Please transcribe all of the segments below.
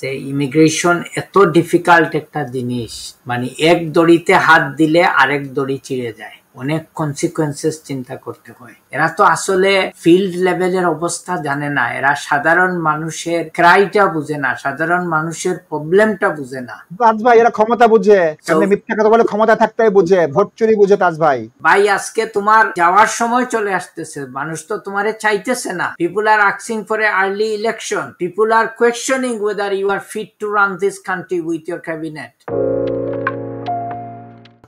যে ইমিগ্রেশন এত ডিফিকাল্ট একটা জিনিস, মানে এক দড়িতে হাত দিলে আরেক দড়ি চিড়ে যায়, অনেক কনসিকুয়েন্সেস চিন্তা করতে হয়। এরা তো আসলে ফিল্ড লেভেলের অবস্থা জানে না, এরা সাধারণ মানুষের ক্রাইটা বুঝে না, সাধারণ মানুষের প্রবলেমটা বুঝে না। তাজ ভাই এরা ক্ষমতা বুঝে, সামনে মিথ্যা কথা বলে ক্ষমতা থাকতে বুঝে, ভোট চুরি বুঝে তাজ ভাই। ভাই আজকে তোমার যাওয়ার সময় চলে আসতেছে, মানুষ তো তোমারে চাইতেছে না। People are asking for a early election, people are questioning whether you are fit to run this country with your cabinet.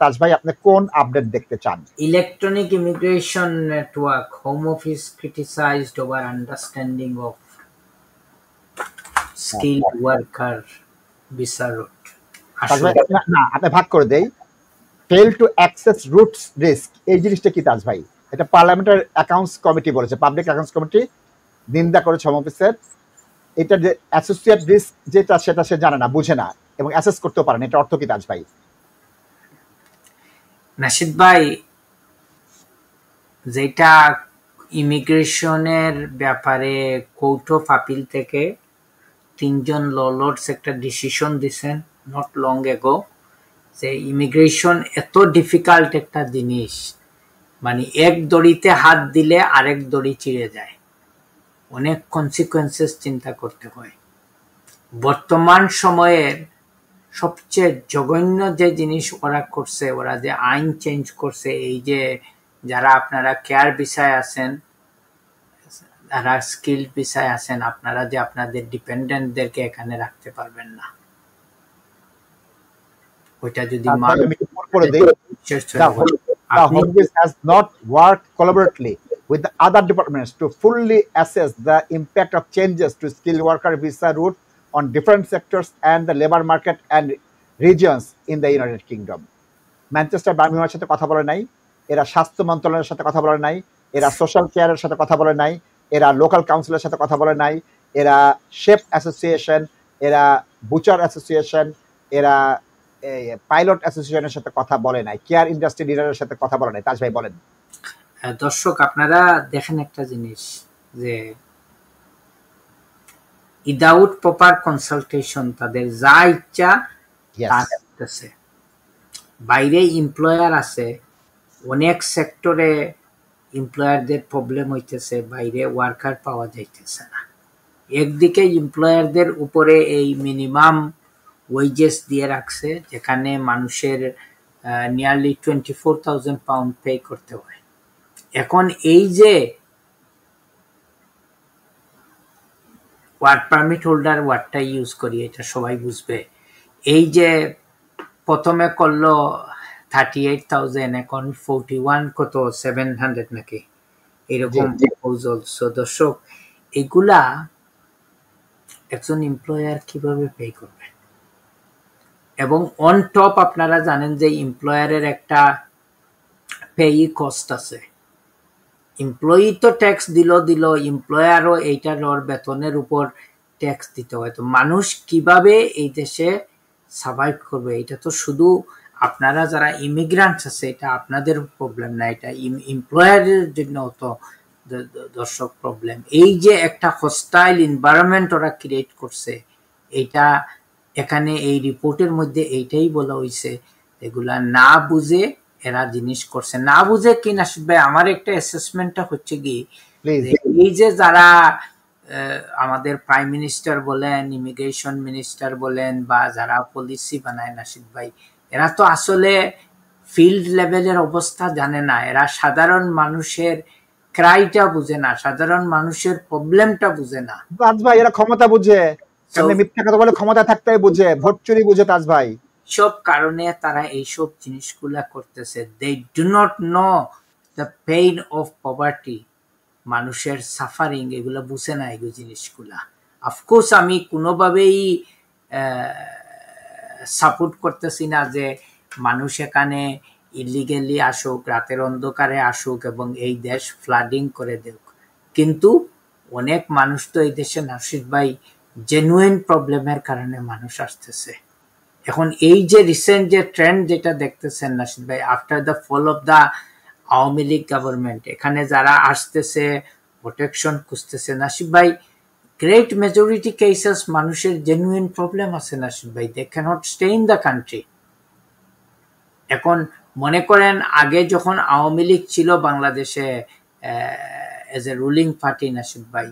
Taj ভাই আপনি কোন আপডেট দেখতে চান? Electronic immigration network, home office criticised over understanding of skilled worker visa route. না আপনি ভাগ করে দেই, fail to access routes risk, এই জিনিসটা কি তাজ ভাই? এটা পার্লামেন্টের অ্যাকাউন্টস কমিটি বলেছে, পাবলিক অ্যাকাউন্টস কমিটি নিন্দা করেছে হোম অফিসের। এটা যে অ্যাসোসিয়েট রিস্ক যেটা সেটা সে জানে না, বুঝে না এবং অ্যাসেস করতেও পারে না, এটা অর্থ কি তাজ ভাই? নাশিদ ভাই, যেটা ইমিগ্রেশনের ব্যাপারে কোর্ট অফ আপিল থেকে 3 জন ল লর্ডস একটা ডিসিশন দিছেন নট লং এগো, যে ইমিগ্রেশন এত ডিফিকাল্ট একটা জিনিস, মানে এক দড়িতে হাত দিলে আরেক দড়ি চিড়ে যায়, অনেক কনসিকুয়েন্সেস চিন্তা করতে হয়। বর্তমান সময়ের সবচেয়ে জঘন্য যে জিনিস ওরা করছে, ওরা যে আইন চেঞ্জ করছে, এই যে যারা আপনারা কেয়ার ভিসায় আছেন, যারা স্কিল ভিসায় আছেন, আপনারা যে আপনাদের ডিপেন্ডেন্টদেরকে এখানে রাখতে পারবেন না, ওইটা যদি The Home Office has not worked collaboratively with the other departments to fully assess the impact of changes to skilled worker visa route on different sectors and the labor market and regions in the United Kingdom. Manchester বার্মিংহামের সাথে কথা বলে নাই, এরা স্বাস্থ্য মন্ত্রণালয়ের সাথে কথা বলে নাই, এরা সোশ্যাল কেয়ারের সাথে কথা বলে নাই, এরা লোকাল কাউন্সিলের সাথে কথা বলে নাই, এরা শেফ অ্যাসোসিয়েশন, এরা বুচার অ্যাসোসিয়েশন, এরা পাইলট অ্যাসোসিয়েশনের সাথে কথা বলে নাই, কেয়ার ইন্ডাস্ট্রি লিডারের সাথে কথা বলে নাই। তাজ ভাই বলেন। দর্শক আপনারা দেখেন একটা জিনিস, যে উইদাউট প্রপার কনসালটেশন তাদের যা ইচ্ছা তা করতেছে। বাইরে এমপ্লয়ার আছে, অনেক সেক্টরে এমপ্লয়ারদের প্রবলেম হইতেছে, বাইরে ওয়ার্কার পাওয়া যাইতেছে না। একদিকে এমপ্লয়ারদের উপরে এই মিনিমাম ওয়েজেস দিয়ে রাখছে, যেখানে মানুষের নিয়ারলি 24,000 পাউন্ড পে করতে হয়। এখন এই যে ওয়ার্ক পারমিট হোল্ডার ওয়ার্ডটা ইউজ করি, এটা সবাই বুঝবে। এই যে প্রথমে করলো 38,000, এখন 41 কত 700 নাকি এরকম প্রপোজাল। সো দর্শক, এগুলা একজন এমপ্লয়ার কিভাবে পে করবে? এবং অন টপ আপনারা জানেন যে এমপ্লয়ারের একটা পেই কস্ট আছে। এমপ্লয়ি তো ট্যাক্স দিল, এমপ্লয়ারও এইটার ওর বেতনের উপর ট্যাক্স দিতে হয়। তো মানুষ কিভাবে এই দেশে সার্ভাইভ করবে? এটা তো শুধু আপনারা যারা ইমিগ্রান্টস আছে এটা আপনাদের প্রবলেম না, এটা এমপ্লয়ারের জন্য তো দর্শক প্রবলেম। এই যে একটা হস্টাইল এনভায়রনমেন্ট ওরা ক্রিয়েট করছে, এটা এখানে এই রিপোর্টের মধ্যে এইটাই বলা হয়েছে, এগুলা না বুঝে এরা জিনিস করছে। না বুঝে কি নাসিদ ভাই, আমার একটা অ্যাসেসমেন্টটা হচ্ছে কি, এই যে যারা আমাদের প্রাইম মিনিস্টার বলেন, ইমিগ্রেশন মিনিস্টার বলেন, বা যারা পলিসি বানায় নাসিদ ভাই, এরা তো আসলে ফিল্ড লেভেলের অবস্থা জানে না, এরা সাধারণ মানুষের ক্রাইটা বুঝে না, সাধারণ মানুষের প্রবলেমটা বুঝে না। তাজ ভাই এরা ক্ষমতা বুঝে, সামনে মিথ্যা কথা বলে ক্ষমতা থাকতে বুঝে, ভোট চুরি বুঝে তাজ ভাই। সব কারণে তারা এইসব জিনিসগুলা করতেছে। They do not know the pain of poverty, মানুষের সাফারিং, এগুলো বুঝে না এগুলো জিনিসগুলা। অফকোর্স আমি কোনোভাবেই সাপোর্ট করতেছি না যে মানুষ এখানে ইলিগেলি আসুক, রাতের অন্ধকারে আসুক এবং এই দেশ ফ্লাডিং করে দেখ, কিন্তু অনেক মানুষ তো এই দেশে নাসিদ ভাই জেনুইন প্রবলেমের কারণে মানুষ আসতেছে। এখন এই যে রিসেন্ট যে ট্রেন্ড যেটা দেখতেছেন নাসিদ ভাই, after the fall of the Awami League government, এখানে যারা আসতেছে প্রোটেকশন খুঁজতেছে, নাসিদ ভাই গ্রেট মেজরিটি কেসেস মানুষের জেনুইন প্রবলেম আছে নাসিব ভাই, they can't stay in the country. এখন মনে করেন আগে যখন আওয়ামী লীগ ছিল বাংলাদেশে as a ruling party Nasib ভাই,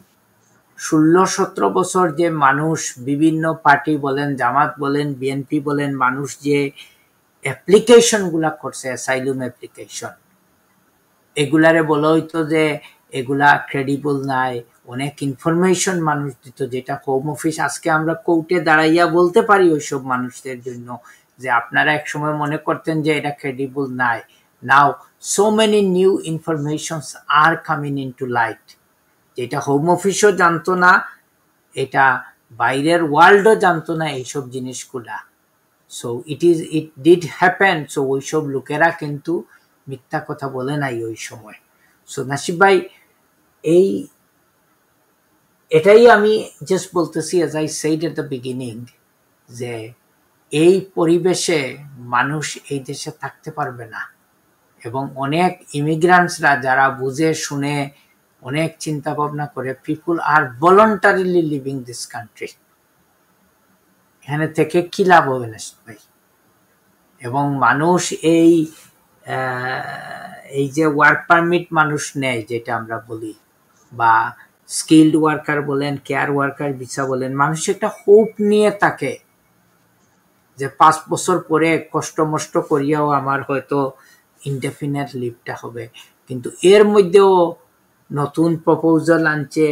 16-17 বছর যে মানুষ বিভিন্ন পার্টি বলেন, জামাত বলেন, বিএনপি বলেন, মানুষ যে অ্যাপ্লিকেশন গুলা করছে, অ্যাসাইলুম অ্যাপ্লিকেশন, এগুলারে বলা হইতো যে এগুলা ক্রেডিবল নাই, অনেক ইনফরমেশন মানুষ দিত যেটা হোম অফিস, আজকে আমরা কোর্টে দাঁড়াইয়া বলতে পারি ওইসব মানুষদের জন্য যে আপনারা একসময় মনে করতেন যে এটা ক্রেডিবল নাই। Now so many new informations are coming into light, যেটা হোম অফিসও জানতো না, এটা বাইরের ওয়ার্ল্ডও জানতো না এইসব জিনিসগুলা। So it did happen. So ওইসব লোকেরা কিন্তু মিথ্যা কথা বলে নাই ওই সময়। সো নাসিব ভাই, এটাই আমি জাস্ট বলতেছি, age I said at the beginning, যে এই পরিবেশে মানুষ এই দেশে থাকতে পারবে না। এবং অনেক ইমিগ্রান্টসরা যারা বুঝে শুনে অনেক চিন্তা ভাবনা করে, পিপুল আর ভলান্টারিলি লিভিং দিস কান্ট্রি। এখানে থেকে কি লাভ হবে নাসিব ভাই? এবং মানুষ এই যে ওয়ার্ক পারমিট মানুষ নেয়, যেটা আমরা বলি, বা স্কিল্ড ওয়ার্কার বলেন, কেয়ার ওয়ার্কার ভিসা বলেন, মানুষ একটা হোপ নিয়ে থাকে যে 5 বছর পরে কষ্ট মষ্ট করিয়াও আমার হয়তো ইনডেফিনিট লিভটা হবে। কিন্তু এর মধ্যেও নতুন প্রপোজাল আনছে,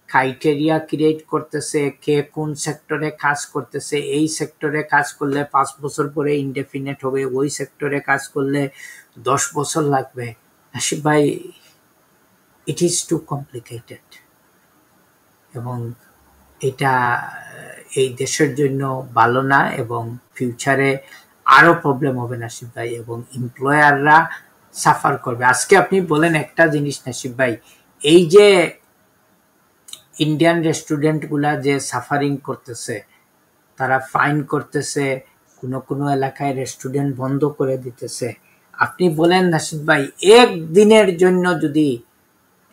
ক্রাইটেরিয়া ক্রিয়েট করতেছে, কে কোন সেক্টরে কাজ করতেছে, এই সেক্টরে কাজ করলে 5 বছর পরে ইনডেফিনিট হবে, ওই সেক্টরে কাজ করলে 10 বছর লাগবে। নাসিব ভাই, ইট ইজ টু কমপ্লিকেটেড, এবং এটা এই দেশের জন্য ভালো না, এবং ফিউচারে আরো প্রবলেম হবে নাসিব ভাই, এবং এমপ্লয়াররা সাফার করবে। আজকে আপনি বলেন একটা জিনিস নাসিব ভাই, এই যে ইন্ডিয়ান রেস্টুরেন্ট গুলা যে সাফারিং করতেছে, তারা ফাইন করতেছে, কোনো এলাকায় রেস্টুরেন্ট বন্ধ করে দিতেছে। আপনি বলেন নাসিব ভাই, একদিনের জন্য যদি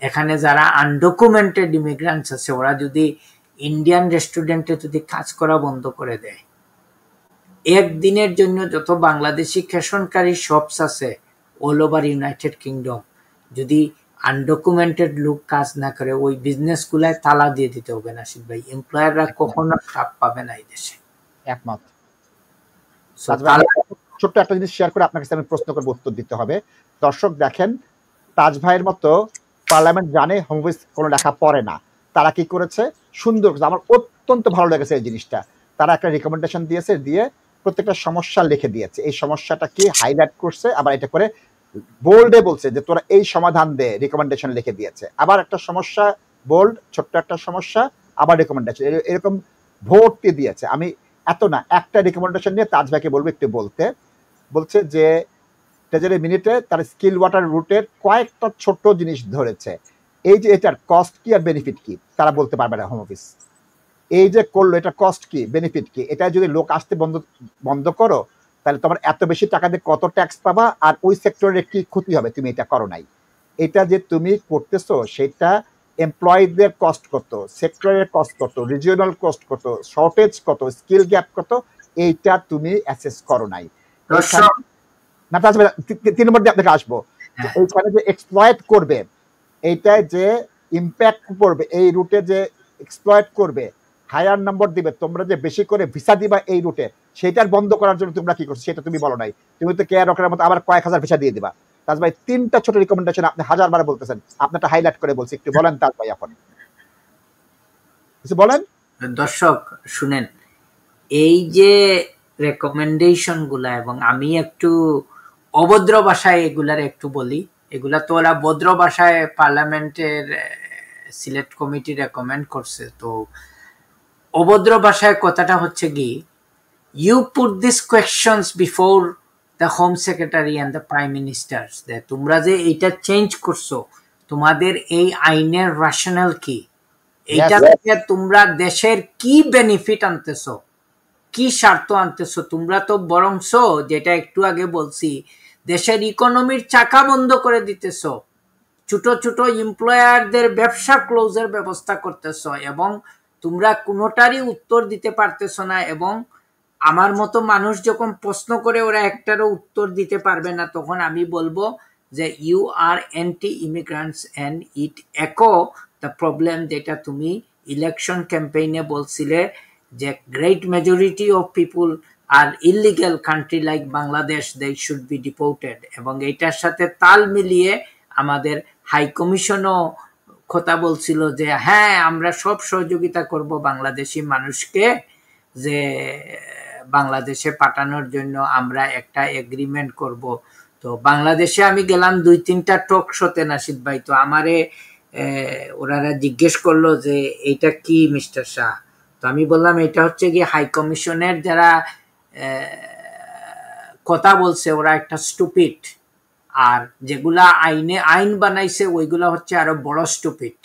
এখানে যারা আনডকুমেন্টেড ইমিগ্রান্টস আছে, ওরা যদি ইন্ডিয়ান রেস্টুরেন্টে যদি কাজ করা বন্ধ করে দেয়, একদিনের জন্য যত বাংলাদেশি খেশনকারী শপস আছে অল ওভার ইউনাইটেড কিংডম, যদি আনডকুমেন্টেড লোক কাজ না করে, ওই বিজনেস গুলায় তালা দিয়ে দিতে হবে নাসিব ভাই। এমপ্লয়াররা কখনো স্টাফ পাবে না এই দেশে। একমত। ছোট্ট একটা জিনিস শেয়ার করে আপনার কাছে আমি প্রশ্ন করবো, উত্তর দিতে হবে। দর্শক দেখেন, তাজ ভাইয়ের মতো পার্লামেন্ট জানে হোম অফিস কোনো লেখা পড়ে না, তারা কি করেছে সুন্দর, আমার অত্যন্ত ভালো লেগেছে এই জিনিসটা। তারা একটা রিকমেন্ডেশন দিয়েছে, দিয়ে প্রত্যেকটা সমস্যা লিখে দিয়েছে, এই সমস্যাটা কি হাইলাইট করছে, আবার এটা করে বোল্ডে বলছে যে তোরা এই সমাধান দে, রিকমেন্ডেশন লিখে দিয়েছে। আবার একটা সমস্যা বোল্ড, ছোট্ট একটা সমস্যা, আবার রিকমেন্ডেশন, এরকম ভর্তি দিয়েছে। আমি এত না, একটা রিকমেন্ডেশন নিয়ে তাজ ভাইকে বলবো একটু বলতে। বলছে যে ট্রেজারি মিনিটে তার স্কিল ওয়াটার রুটের কয়েকটা ছোট জিনিস ধরেছে, এই যে এটার কস্ট কি আর বেনিফিট কি তারা বলতে পারবে না হোম অফিস। এই যে করলো, এটা কস্ট কি বেনিফিট কি, এটা যদি লোক আসতে বন্ধ করো, তাহলে তোমার এত বেশি টাকা দিয়ে কত ট্যাক্স পাবা, আর ওই সেক্টরের কি ক্ষতি হবে, তুমি এটা করো নাই। এটা যে তুমি করতেছো সেটা এমপ্লয়ীদের কস্ট কত, সেক্টরের কস্ট কত, রিজিওনাল কস্ট কত, শর্টেজ কত, স্কিল গ্যাপ কত, এইটা তুমি অ্যাসেস করো নাই। না, 3 নম্বর দিয়ে আপনাকে আসবো, এইখানে যে এক্সপ্লয়েট করবে, এইটায় যে ইম্প্যাক্ট পড়বে, এই রুটে যে এক্সপ্লয়েট করবে, হায়ার নম্বর দিবে, তোমরা যে বেশি করে ভিসা দিবা এই রুটে, সেটার বন্ধ করার জন্য তোমরা কি করছো সেটা তুমি বলো নাই। তুমি তো কেয়ার রকের মতো আবার কয়েক হাজার ভিসা দিয়ে দিবা। তাজ ভাই, 3টা ছোট রিকমেন্ডেশন আপনি 1000 বার বলতেছেন, আপনারটা হাইলাইট করে বলছি, একটু বলেন তাজ ভাই, এখন কিছু বলেন। দর্শক শুনেন, এই যে রেকমেন্ডেশন গুলা, এবং আমি একটু অভদ্র ভাষায় এগুলার একটু বলি, এগুলা তো ওরা ভদ্র ভাষায় পার্লামেন্টের সিলেক্ট কমিটি রেকমেন্ড করছে, তো অভদ্র ভাষায় কথাটা হচ্ছে কি, you put this questions before the home secretary and the prime ministers, তোমরা যে এইটা চেঞ্জ করছো, তোমাদের এই আইনের রেশনাল কি, এইটা থেকে তোমরা দেশের কি বেনিফিট আনতেছো, কি স্বার্থ আনতেছো। তোমরা তো বরংস, যেটা একটু আগে বলছি, দেশের ইকোনমির চাকা বন্ধ করে দিতেছো, ছোট ছোট এমপ্লয়ারদের ব্যবসা ক্লোজের ব্যবস্থা করতেছো, এবং তোমরা কোনোটারই উত্তর দিতে পারতেছো না, এবং আমার মতো মানুষ যখন প্রশ্ন করে ওরা একটারও উত্তর দিতে পারবে না, তখন আমি বলবো যে you are anti immigrants and it echo the problem যেটা তুমি ইলেকশন ক্যাম্পেইনে বলছিলে, যে great majority of people are illegal country like Bangladesh, they should be deported. এবং এইটার সাথে তাল মিলিয়ে আমাদের হাই কমিশনও কথা বলছিল যে হ্যাঁ আমরা সব সহযোগিতা করব বাংলাদেশি মানুষকে, যে বাংলাদেশে পাঠানোর জন্য আমরা একটা এগ্রিমেন্ট করব। তো বাংলাদেশে আমি গেলাম 2-3টা টক শোতে নাসিদ ভাই, তো আমারে ওনারা জিজ্ঞেস করলো যে এইটা কি মিস্টার শাহ, তো আমি বললাম এটা হচ্ছে কি হাই কমিশনের যারা কথা বলছে ওরা একটা স্টুপিড, আর যেগুলা আইন বানাইছে ওইগুলা হচ্ছে আরো বড় স্টুপিড।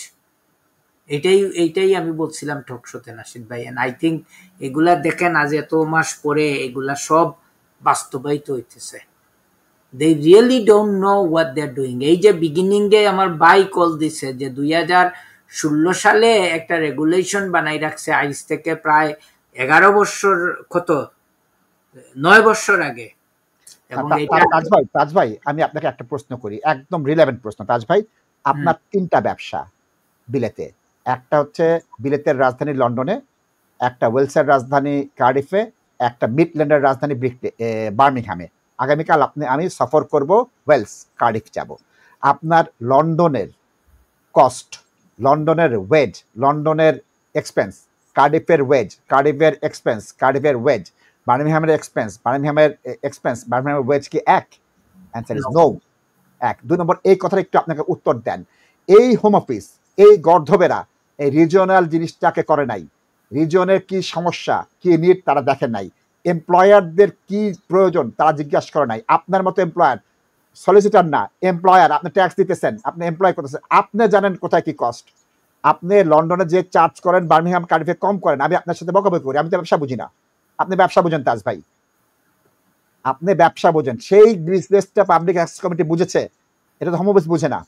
এইটাই আমি বলছিলাম টক শোতে নাসিদ ভাই। এন্ড আই থিঙ্ক এগুলা দেখেন আজ এত মাস পরে এগুলা সব বাস্তবায়িত হইতেছে। they really don't know what they're doing. এই যে বিগিনিং এ আমার ভাই কল দিছে যে 2016 সালে একটা রেগুলেশন বানাই রাখছে আইস থেকে প্রায় 11 বছর, কত 9 বছর আগে। এবং তাজ ভাই আমি আপনাকে একটা প্রশ্ন করি, একদম রিলেভেন্ট প্রশ্ন। তাজ ভাই, আপনার 3টা ব্যবসা বিলেতে, একটা হচ্ছে বিলেতের রাজধানী লন্ডনে, একটা ওয়েলসের রাজধানী কার্ডিফে, একটা মিডল্যান্ডের রাজধানী বার্মিংহামে। আগামীকাল আমি সফর করব ওয়েলস, কার্ডিফ যাব। আপনার লন্ডনের কস্ট, লন্ডনের ওয়েজ, লন্ডনের এক্সপেন্স, কার্ডিফের ওয়েজ, কার্ডিফের এক্সপেন্স, কার্ডিফের ওয়েজ, বার্মিংহামের এক্সপেন্স, বার্মিংহামের ওয়েজ কি এক? অ্যান্সার ইজ নো, এক। 2 নম্বর, এই কথাটা একটু আপনাকে উত্তর দেন। এই হোম অফিস, এই গর্ধবেরা এই রিজিওনাল জিনিসটাকে করে নাই। রিজিয়নের কি সমস্যা, কি নিড তারা দেখেন নাই। এমপ্লয়ারদের কি প্রয়োজন তারা জিজ্ঞাসা করে নাই। আপনার মতো এমপ্লয়ার, সলিসিটার না, এমপ্লয়ার, আপনি ট্যাক্স দিতেছেন, আপনি এমপ্লয় করতেছেন, আপনি জানেন কোথায় কি কস্ট। আপনি লন্ডনে যে চার্জ করেন বার্মিংহাম কার্ডিফে কম করেন। আমি আপনার সাথে বকাবকি করি, আমি তো ব্যবসা বুঝি না। আপনি ব্যবসা বুঝেন তাজ ভাই, আপনি ব্যবসা বোঝেন। সেই বিজনেসটা পাবলিক অ্যাক্সেস কমিটি বুঝেছে, এটা তো হোম অফিস বুঝে না।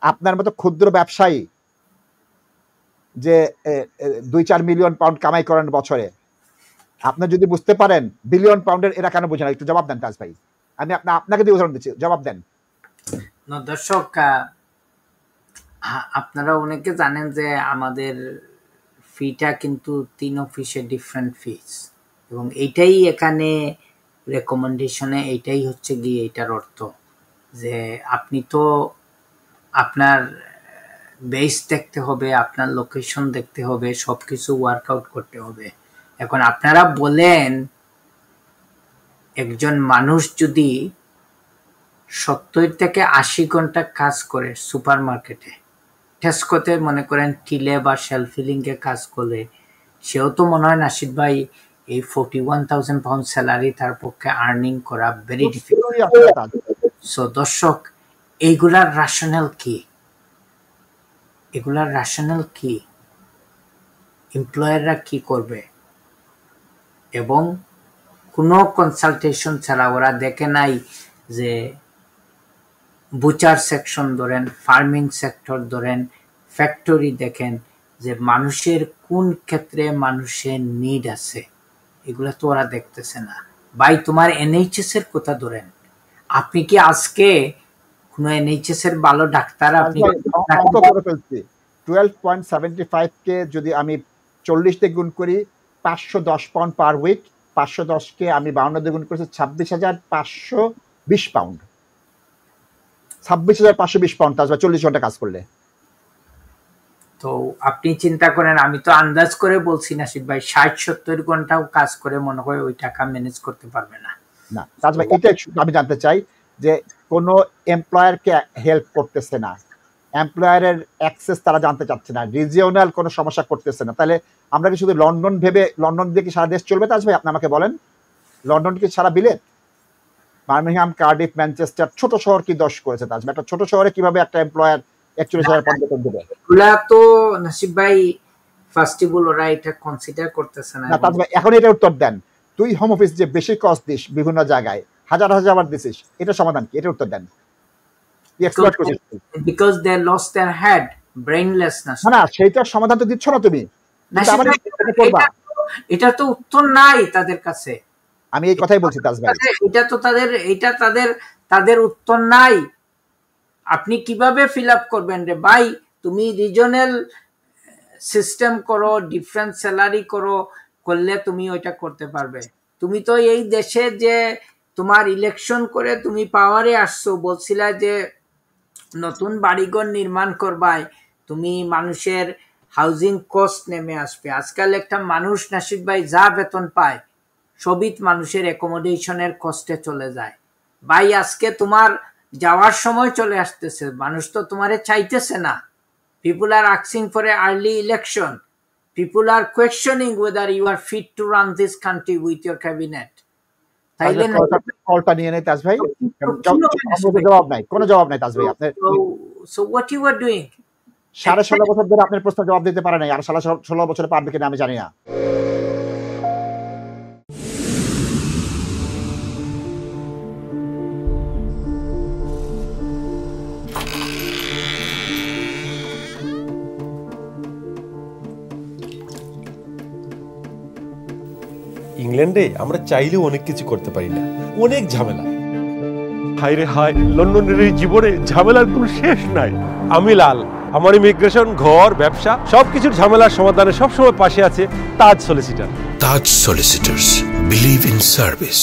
আপনার মতো ক্ষুদ্র ব্যবসায়ী যে 2-4 মিলিয়ন পাউন্ড কামাই করেন বছরে, আপনি যদি বুঝতে পারেন বিলিয়ন পাউন্ডের, এরা কেন বোঝে না? একটু জবাব দেন তাজ ভাই। আমি আপনাকে দিয়ে উদাহরণ দিচ্ছি, জবাব দেন। দর্শক, আপনারা অনেকে জানেন যে আমাদের ফিটা কিন্তু 3 অফিসে ডিফারেন্ট ফিস, এবং এইটাই এখানে রেকমেন্ডেশনে এইটাই হচ্ছে গিয়ে এটার অর্থ যে আপনি তো আপনার বেস দেখতে হবে, আপনার লোকেশন দেখতে হবে, সবকিছু ওয়ার্কআউট করতে হবে। এখন আপনারা বলেন একজন মানুষ যদি 70 থেকে 80 ঘন্টা কাজ করে সুপার মার্কেটে, টেস্কোতে মনে করেন টিলে বা শেলফ ফিলিং এ কাজ করলে, সেও তো মনে হয় নাসিদ ভাই এই 41,000 পাউন্ড স্যালারি তার পক্ষে আর্নিং করা ভেরি ডিফিকাল্ট। সো দর্শক, এইগুলার রাশনাল কি? এগুলার রাশনাল কি? এমপ্লয়াররা কি করবে? এবং কোনো কনসালটেশন ছাড়া ওরা দেখে নাই যে বুচার সেকশন ধরেন, ফার্মিং সেক্টর ধরেন, ফ্যাক্টরি দেখেন, যে মানুষের কোন ক্ষেত্রে মানুষের নিড আছে, এগুলা তো ওরা দেখতেছে না। ভাই তোমার NHS এর কথা ধরেন, আপনি কি আজকে কোন NHS এর ভালো ডাক্তার আপনি 12.75 কে যদি আমি 40 দিয়ে গুণ করি 510 পাউন্ড পার উইক, 510 কে আমি 52 দিয়ে গুণ করেছি 26,520 পাউন্ড, 26,520 পাউন্ড, তাছাড়া 40 ঘন্টা কাজ করলে। তো আপনি চিন্তা করেন, আমি তো আন্দাজ করে বলছি নাসিদ ভাই, 60-70 ঘন্টাও কাজ করে মনে হয় ওই টাকা ম্যানেজ করতে পারবে না। না তাজ ভাই, এটা আমি জানতে চাই যে কোনো এমপ্লয়ারকে হেল্প করতেছে না, এমপ্লয়ারের অ্যাক্সেস তারা জানতে চাচ্ছে না, রিজিওনাল কোনো সমস্যা করতেছে না। তাহলে আমরা কি শুধু লন্ডন ভেবে, লন্ডন দিয়ে কি সারা দেশ চলবে? তাজ ভাই আপনি আমাকে বলেন, লন্ডন কি সারা বিলেত? বার্মিংহাম, কার্ডিফ, ম্যানচেস্টার, ছোট শহর কি দশ করেছে তাজ ভাই? একটা ছোট শহরে কিভাবে একটা এমপ্লয়ার 41,000 পাউন্ড বেতন দেবে? এগুলা তো নাসিব ভাই ফার্স্ট অফ অল ওরা এটা কনসিডার করতেছে না। তাজ ভাই এখন এটা উত্তর দেন, তুই হোম অফিস যে বেশি কস্ট দিস বিভিন্ন জায়গায়, হাজার হাজার দিছিস, এটা সমাধান কি? এটা উত্তর দেন। Because they lost their head, brainlessness. না সেইটার সমাধান তো দিচ্ছ না তুমি। এটা তো উত্তর নাই তাদের কাছে। আমি এই কথাই বলছি তাজ ভাই, এটা তাদের উত্তর নাই। আপনি কিভাবে ফিল আপ করবেন রে ভাই? তুমি রিজনাল সিস্টেম করো, ডিফারেন্ট স্যালারি করলে তুমি ওইটা করতে পারবে। তুমি তো এই দেশে যে তোমার ইলেকশন করে তুমি পাওয়ারে আসছো, বলছিলা যে নতুন বাড়িঘর নির্মাণ করবাই, তুমি মানুষের হাউজিং কস্ট নেমে আসবে। আজকাল একটা মানুষ নাসিব ভাই যা বেতন পায় সবই মানুষের অ্যাকোমোডেশনের কস্টে চলে যায় ভাই। আজকে তোমার যাওয়ার সময় চলে আসতেছে, মানুষ তো তোমারে চাইতেছে না। People are asking for an early election. People are questioning whether you are fit to run this country with your cabinet. কলটা নিয়ে নেই তাজ ভাই, জবাব নাই, কোনো জবাব নাই তাজ ভাই। আপনার so what you are doing? 16.5 বছর ধরে আপনার প্রশ্ন জবাব দিতে পারে নাই, আর 16 বছরে পারবে কিনা আমি জানি না। ইংল্যান্ডে আমরা চাইলেও অনেক কিছু করতে পারি না, অনেক ঝামেলা। হায় রে হায়, লন্ডনের এই জীবনে ঝামেলার কোনো শেষ নাই। আমি লাল, আমার ইমিগ্রেশন, ঘর, ব্যবসা সবকিছুর ঝামেলার সমাধানে সবসময় পাশে আছে Taj solicitor. Taj solicitors, believe in service.